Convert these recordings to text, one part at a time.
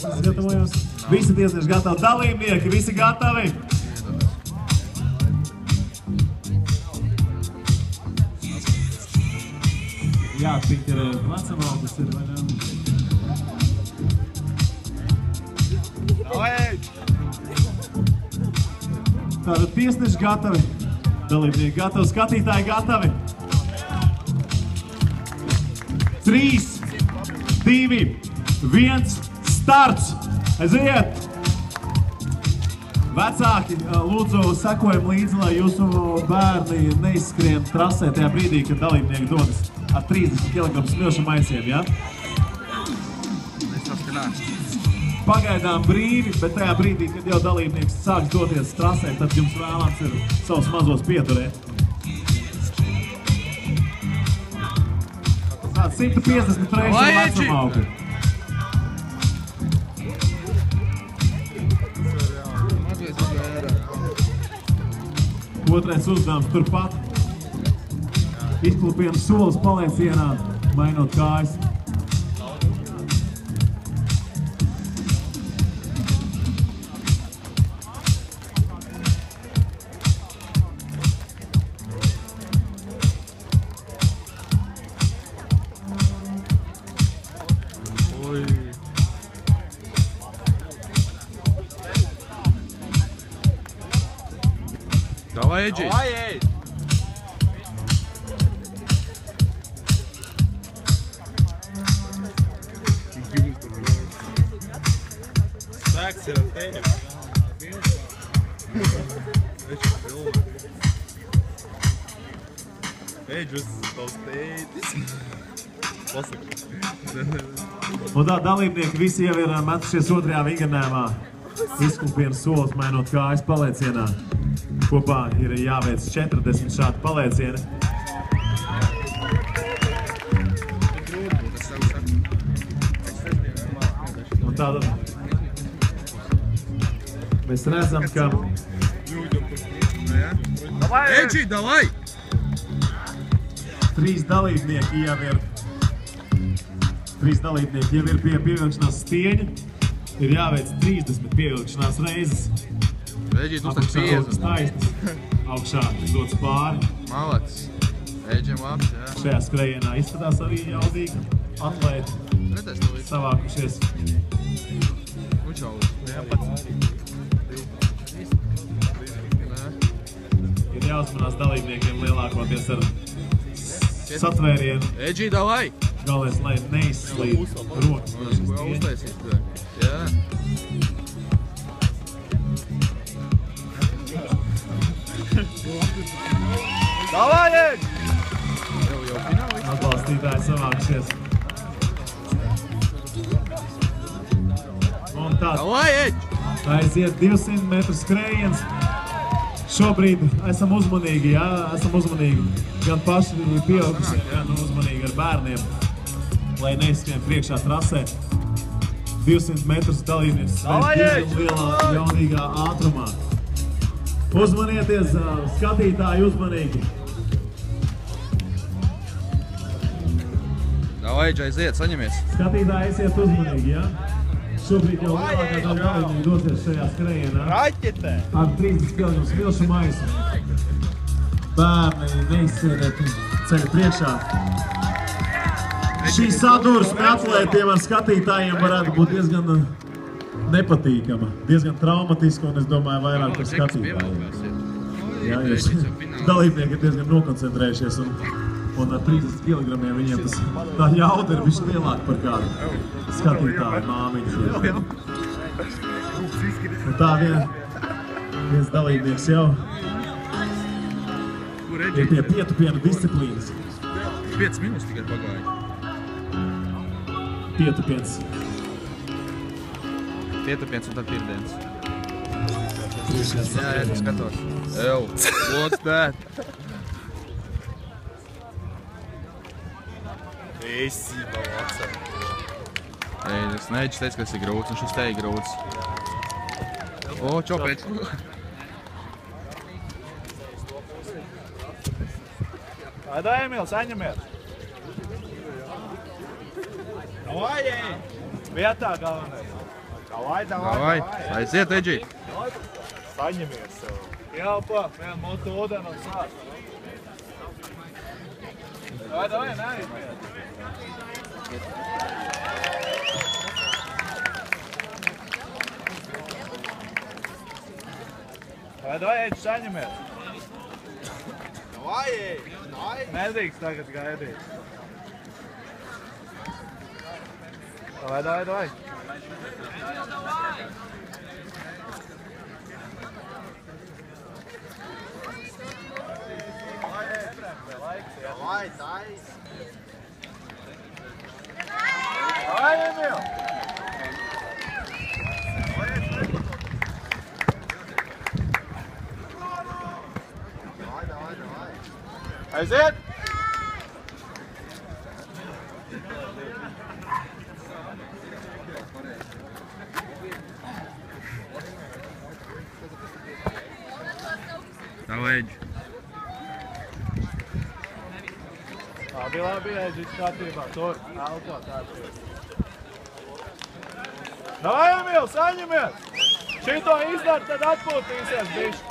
gatavojos. Visi tiesneši gatavi, dalībnieki, visi gatavi. Jā, tik ir vecamā, kas ir vaļām. Tātad tiesneši gatavi, dalībnieki gatavi, skatītāji gatavi. 3, 2, 1, starts! Aiziet! Vecāki, lūdzu, sekojam līdzi, lai jūsu bērni neizskrien trasē tajā brīdī, kad dalībnieki dodas ar 30 kg smilšu maisiem, ja? Pagaidām brīvi, bet tajā brīdī, kad jau dalībnieks sāks doties trasē, tad jums vēlams ir savus mazos pieturēt. 150 reizes vecuma augļi. Otrais uzdevums turpat. Izklupiem solis paliecienā, mainot kājas. Давай, Эджи! Давай, эй! Так, Серафеев. Эджи, Un tā dalībnieki visi jau ir metušies otrajā vingrinājumā. Izklupienas solis mainot kājas paliecienā. Kopā ir jāveic 40 šādi paliecieni. Un tātad mēs redzam, ka... Эджи, давай! 3 dalībnieki jau ir pie pievilkšanās stieņa. Ir jāveic 30 pievilkšanās reizes. Эджи, tu tak 50. Taisnas, augšā dots pāri. Malacis. Эджи labs, jā. Šajā skrejienā izskatās arī jaudīgi. Atlēti Redzēs to visu. savākušies. Učau. Ir jāuzmanās dalībniekiem lielākoties ar satvērienu. Эджи, давай! Galvenais, lai neizslīd rokas. Ko uztaisīt? Jā. Давай, эй! Jau fināli. Atbalstītāji savākušies. Un tā Давай, Эджи! aiziet 200 metru skrējiens. Šobrīd esam uzmanīgi, jā, esam uzmanīgi. Gan paši pieaugušie, gan uzmanīgi ar bērniem, lai neizskrien priekšā trasē. 200 metrus dalībnieks diezgan lielā jaunīgā ātrumā. Uzmanieties, skatītāji, uzmanīgi! Давай, Эджи, aiziet, saņemies! Skatītāji, esiet uzmanīgi, jā? Šobrīd jau lielākā daļa dalībnieki dosies šajā skrējienā Raķetē! ar 30 kg smilšu maisu. Bērni neizsēdēt ceļu priekšā. Šī sadursme atlētiem ar skatītājiem varētu būt diezgan nepatīkama, diezgan traumatiska un es domāju vairāk par skatītājiem. Jā, jo dalībnieki ir diezgan nokoncentrējušies un ar 30 kg viņiem tā jauda ir bišķi lielāka par kādu skatītāju māmiņu. Un tā viens dalībnieks jau ir pie pietupienu disciplīnas. 5 minūtes tikai pagāja. Pietupiens. Pietupiens un tad pirmdienas. Jā, es skatos. Ew, what's that? Ēsībā vacā. Es Neģis teica, ka tas ir grūts, un šis te ir grūts. O, čopēc. Aidā, Emīl, saņemiet! Davai, ej! Vietā galvenais. Davai, aiziet, Edži. Saņemies sev. Ielpa, vien motu ūdeni un sāc. Davai, neizmiet. Davai, Edži, saņemies. Davai, Edži, davai. Nedrīkst tagad gaidīt. Davai. Давай, Эмил! Давай. Aiziet! Davai, Edži. Labi, Edži, skatībā. Tur, auto, tāds. Davai, Emil, saņemies! Šito izdara, tad atpūtīsies, bišķi.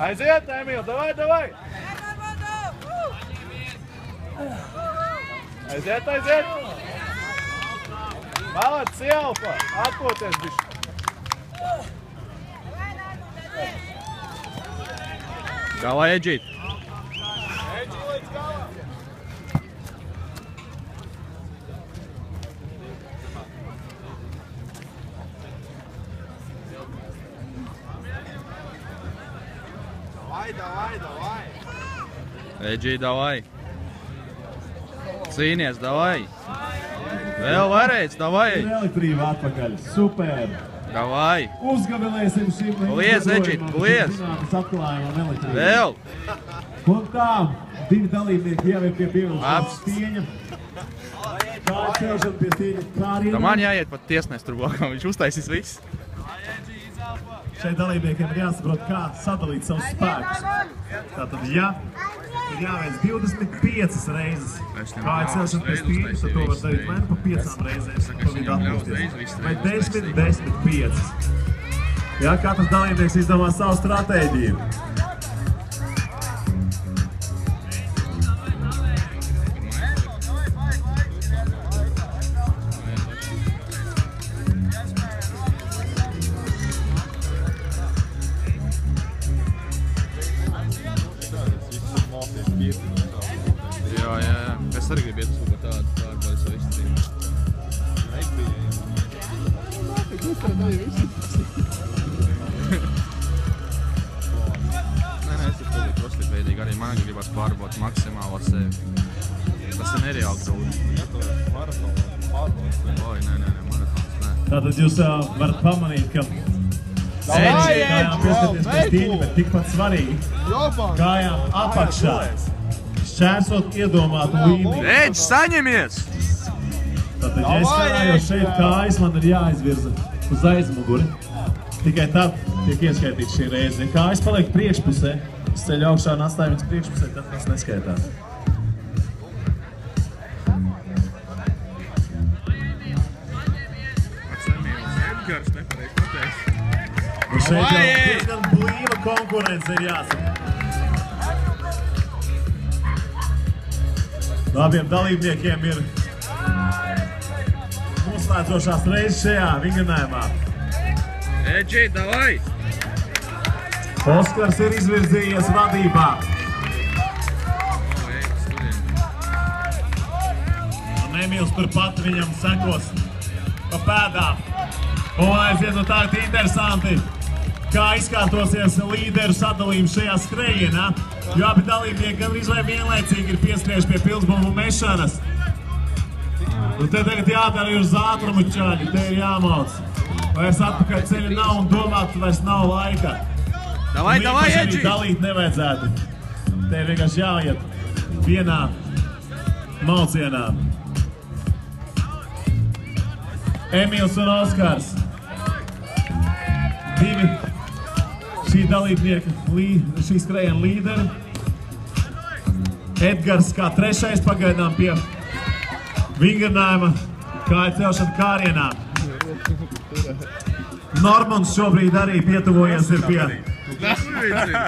Aiziet, Emil, davai! Aiziet! Malac, Ielpa, atpūties, bišķi. Galā, Edžīt. Edži līdz galam. Davai. Edžī, davai. Cīnies, davai. Vēl varēs, davai. Elektrība atpakaļ, super. Davai. Uzgavilēsim šim. Lies, Edžīt, lies. Vēl. Un tā, 2 dalībnieki jau ir pie pievilkšanas stieņa. Kā ir celšana pie stieņa, kā arī... Tā man jāiet pat tiesnes tur blakām, viņš uztaisīs viss. Šeit dalībniekiem ir jāsaprot, kā sadalīt savus spēkus. Tātad, ja ir jāveic 25 reizes, kā ir celšana pie stieņa, tad to var darīt vai pa 5 reizēm, pa vidu atpūsties. Vai 10, 5. Ja, katrs dalībnieks izdomā savu stratēģiju. Jā. Es arī gribu iet uz kaut tādu pārbaudīt savu izcīnu. Nē, es ir pilnīgi prostipēdīgi. Arī man gribas pārbaudīt maksimāli ar sevi. Tas ir nereāli grūti. Oi, nē, maratons, nē. Tātad jūs varat pamanīt, ka kājām pieskaties pie stieņa, bet tikpat svarīgi kājām apakšā šķērsot iedomātu līniju. Edž, saņemies! Tātad, ja es karājos šeit kājas, man ir jāizvirza uz aizmuguri. Tikai tad tiek ieskaitīts šī reize. Ja kājas paliek priekšpusē, es ceļu augšā un atstāju viņas priekšpusē, tad tas neskaitās. Edgars nepareiz pateiks. Un šeit jau diezgan blīva konkurence ir jāsaka. Labiem dalībniekiem ir noslēdzošās reizes šajā vingrinājumā. Edži, davai! Oskars ir izvirzījies vadībā. Un Emīls turpat viņam sekos pa pēdām. Un aiziet, tā ir interesanti, kā izkārtosies līderu sadalījums šajā skrējienā. Jo abi dalībnieki gandrīz vai vienlaicīgi ir pieskrieši pie pilsbumbu mešanas. Un te tagad jādara uz ātrumu čaļi, te ir jāmauc. Vairs atpakaļ ceļa nav un domāt, vairs nav laika. Davai, Edži! Dalīt nevajadzētu. Te ir vienkārši jāiet vienā maucienā. Emīls un Oskars. 2 šī dalībnieka, šī skrējiena līderi. Edgars kā trešais pagaidām pie vingrinājuma kāju celšana kārienā. Normons šobrīd arī pietuvojies ir pie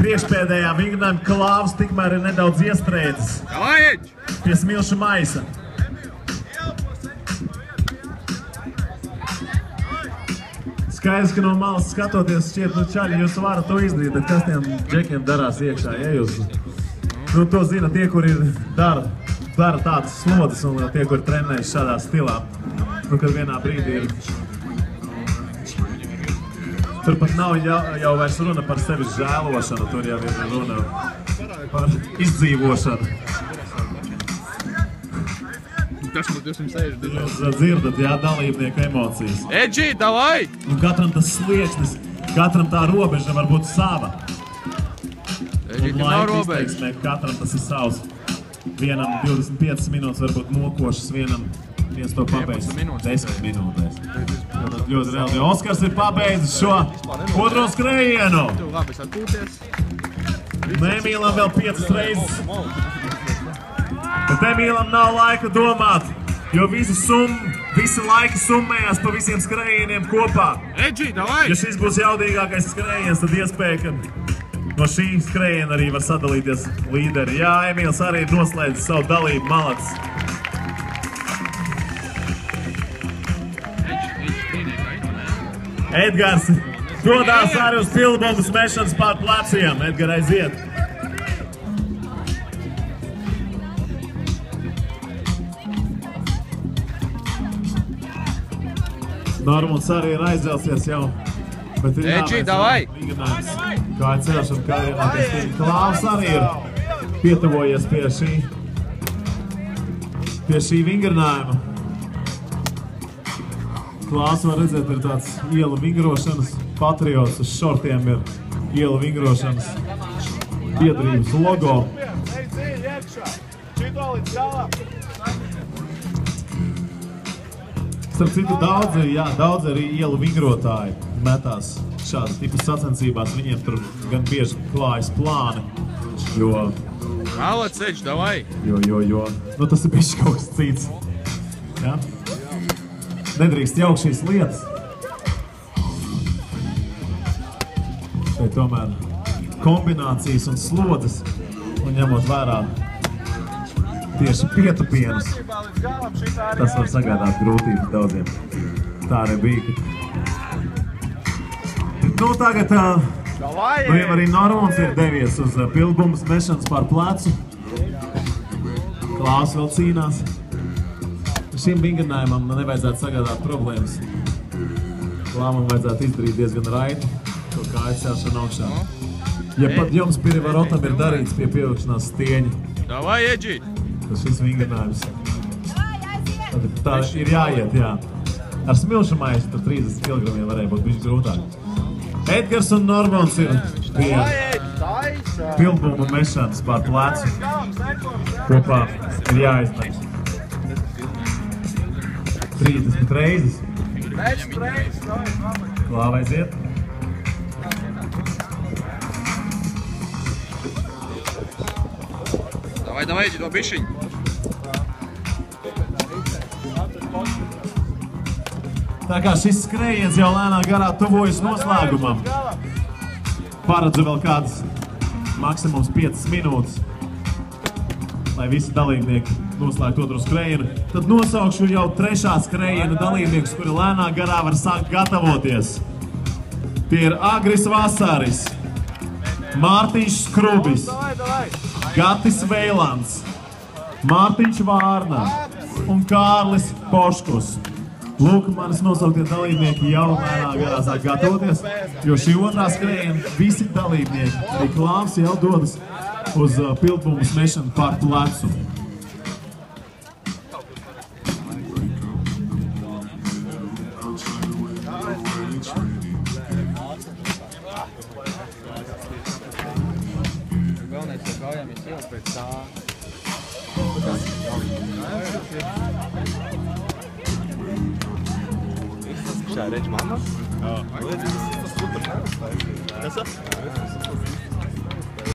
priekšpēdējā vingrinājuma. Klāvs tikmēr ir nedaudz iestrēdzis pie smilšu maisa. Skaidrs, ka no malas skatoties šķiet, nu čaļi, jūs varat to izdarīt, bet kas tiem džekiem darās iekšā, ja jūs? Nu, to zina tie, kuri dara tādas slodzes un tie, kuri trenējas šādā stilā. Nu, kad vienā brīdī ir... Tur pat nav jau vairs runa par sevis žēlošanu, tur jau ir runa par izdzīvošanu. Tas man 260. Jūs dzirdat, jā, dalībnieku emocijas. Edži, davai! Un katram tas sliekšnis, katram tā robeža var būt sava. Edži, tev nav robeža. Katram tas ir savs. Vienam 25 minūtes varbūt mokošas, viens to pabeidz 10 minūtēs. Ļoti reāli. Oskars ir pabeidzis šo otro skrējienu. Emīlam vēl 5 reizes. Bet Emīlam nav laika domāt, jo visi laiki summējās pa visiem skrējieniem kopā. Edži, davai! Ja šis būs jaudīgākais skrējiens, tad iespēja, ka no šī skrējiena arī var sadalīties līderi. Jā, Emīls arī noslēdz savu dalību, malacis. Edgars dodās arī uz pildbumbas mešanas pār pleciem. Edgar, aiziet! Normons arī ir aizvēlsies jau, bet ir jāveic vingrinājums. Kāja celšana, kāja attīstība. Klāvs arī ir pietuvojies pie šī vingrinājuma. Klāvs var redzēt, ir tāds ielu vingrošanas patriots, uz šortiem ir ielu vingrošanas biedrības logo. Starp citu, daudz arī ielu vingrotāji metās šādas tipas sacensībās. Viņiem tur gan bieži klājas plāni, jo... Malac, Edž, davai! Jo. Nu, tas ir bišķi kaut kas cits. Ja? Nedrīkst jaukt šīs lietas. Šeit tomēr kombinācijas un slodzes, un ņemot vērā tieši pietupienus, tas var sagādāt grūtības daudziem. Tā arī bija. Nu, tagad arī Normons ir devies uz pildbumbas mešanas pār plecu. Klāvs vēl cīnās. Šim vingrinājumam nevajadzētu sagādāt problēmas. Klāvam vajadzētu izdarīt diezgan raiti, to kāju celšanu augšā. Ja pat jums Pirivarotam ir darīts pie pievilkšanās stieņa, davai, Edži! tas šis vingrinājums. Tā ir jāiet, jā. Ar smilšu maisu tur 30 kg varēja būt bišķi grūtāk. Edgars un Normons ir pie pildbumbu mešanas pār plecu. Kopā ir jāizmet 30 reizes. Klāva aiziet. Davai, Edži, do bišķiņ. Tā kā šis skrējiens jau lēnā garā tuvojas noslēgumam. Paredzu vēl kādas maksimums 5 minūtes, lai visi dalībnieki noslēgtu otru skrējienu. Tad nosaukšu jau trešā skrējiena dalībniekus, kuri lēnā garā var sākt gatavoties. Tie ir Agris Vasaris, Mārtiņš Skrubis, Gatis Veilands, Mārtiņš Vārna un Kārlis Poškus. Lūk, manis nosauktie dalībnieki jau lēnā garā sāk gatavoties, jo šī otrā skrējiena visi dalībnieki, arī Klāvs jau dodas uz pildbumbas mešanu pār plecu. Redz, mamma? Tas super neuztaisīja. Kas?